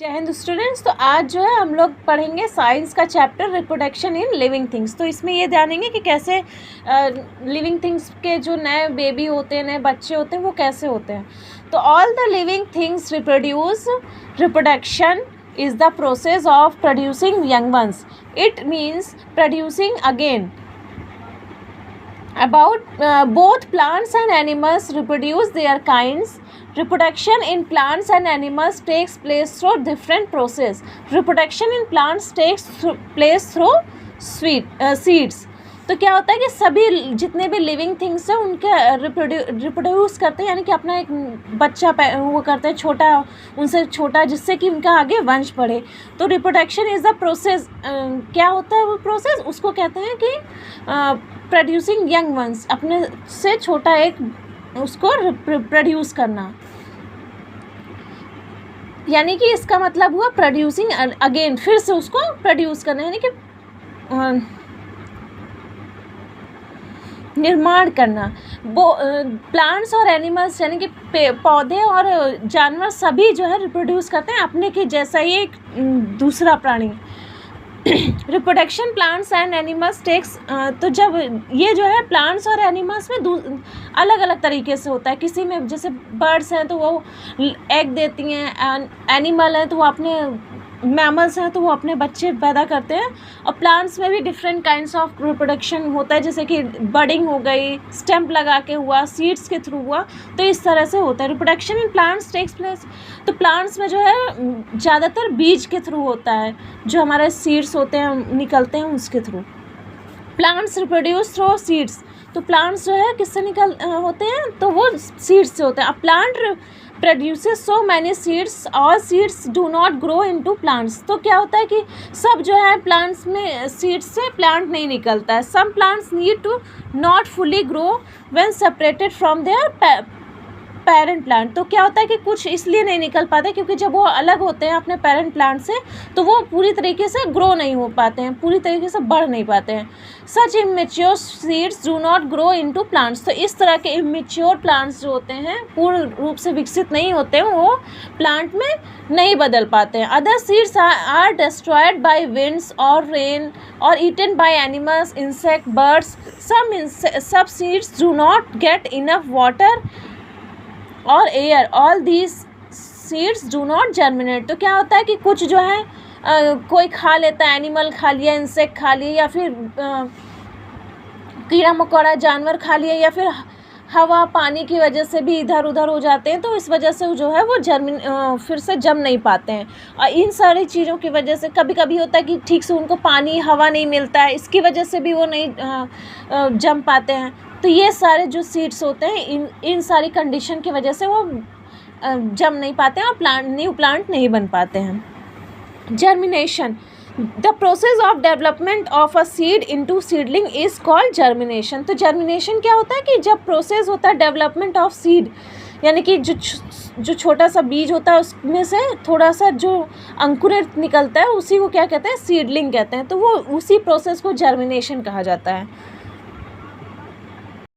जय हिंद स्टूडेंट्स। तो आज जो है हम लोग पढ़ेंगे साइंस का chapter reproduction in living things. तो इसमें ये जानेंगे कि कैसे लिविंग थिंग्स के जो नए बेबी होते हैं, नए बच्चे होते हैं, वो कैसे होते हैं। तो all the living things reproduce. Reproduction is the process of producing young ones. It means producing again. About both plants and animals reproduce their kinds. Reproduction in plants and animals takes place through different process. Reproduction in plants takes place through seeds. तो क्या होता है कि सभी जितने भी living things हैं उनके रिप्रोड्यूस करते हैं, यानी कि अपना एक बच्चा वो करते हैं, छोटा उनसे छोटा, जिससे कि उनका आगे वंश बढ़े। तो रिप्रोडक्शन इज़ द प्रोसेस। क्या होता है वो प्रोसेस? उसको कहते हैं कि प्रोड्यूसिंग यंग वंस, अपने से छोटा एक उसको प्रोड्यूस करना। यानी कि इसका मतलब हुआ प्रोड्यूसिंग अगेन, फिर से उसको प्रोड्यूस करना, यानी कि निर्माण करना। वो प्लांट्स और एनिमल्स यानी कि पौधे और जानवर सभी जो है रिप्रोड्यूस करते हैं अपने के जैसा ही एक दूसरा प्राणी। Reproduction plants and animals takes. तो जब ये जो है प्लांट्स और एनिमल्स में अलग अलग तरीके से होता है। किसी में जैसे बर्ड्स हैं तो वो एग देती हैं, एनिमल हैं तो वो अपने मैमल्स हैं तो वो अपने बच्चे पैदा करते हैं। और प्लांट्स में भी डिफरेंट काइंड्स ऑफ रिप्रोडक्शन होता है, जैसे कि बडिंग हो गई, स्टेम्प लगा के हुआ, सीड्स के थ्रू हुआ। तो इस तरह से होता है reproduction in plants takes place. तो प्लांट्स में जो है ज़्यादातर बीज के थ्रू होता है, जो हमारे सीड्स होते हैं निकलते हैं उसके through. Plants reproduce through seeds. तो प्लांट्स जो है किससे होते हैं? तो वो सीड्स से होते हैं। A plant produces so many seeds, all seeds do not grow into plants. तो क्या होता है कि सब जो है प्लांट्स में सीड्स से प्लांट नहीं निकलता है। some plants need to not fully grow when separated from their parent plant. तो क्या होता है कि कुछ इसलिए नहीं निकल पाते क्योंकि जब वो अलग होते हैं अपने पेरेंट प्लांट से तो वो पूरी तरीके से ग्रो नहीं हो पाते हैं, पूरी तरीके से बढ़ नहीं पाते हैं। Such immature seeds do not grow into plants. तो इस तरह के इमेच्योर प्लांट्स जो होते हैं, पूर्ण रूप से विकसित नहीं होते हैं, वो प्लांट में नहीं बदल पाते हैं। Other seeds are destroyed by winds और रेन और eaten by animals, insect, birds. सब seeds do not get enough water और air, all these seeds do not germinate. तो क्या होता है कि कुछ जो है कोई खा लेता है, एनिमल खा लिया, इंसेक्ट खा लिया, या फिर कीड़ा मकोड़ा जानवर खा लिया, या फिर हवा पानी की वजह से भी इधर उधर हो जाते हैं। तो इस वजह से जो है वो फिर से जम नहीं पाते हैं। और इन सारी चीज़ों की वजह से कभी कभी होता है कि ठीक से उनको पानी हवा नहीं मिलता है, इसकी वजह से भी वो नहीं जम पाते हैं। तो ये सारे जो सीड्स होते हैं इन सारी कंडीशन की वजह से वो जम नहीं पाते हैं और न्यू प्लांट नहीं बन पाते हैं। Germination, the process of development of a seed into seedling is called germination. तो जर्मिनेशन क्या होता है कि जब प्रोसेस होता है डेवलपमेंट ऑफ सीड, यानी कि जो छोटा सा बीज होता है उसमें से थोड़ा सा जो अंकुरित निकलता है उसी को क्या कहते हैं? सीडलिंग कहते हैं। तो वो उसी प्रोसेस को जर्मिनेशन कहा जाता है।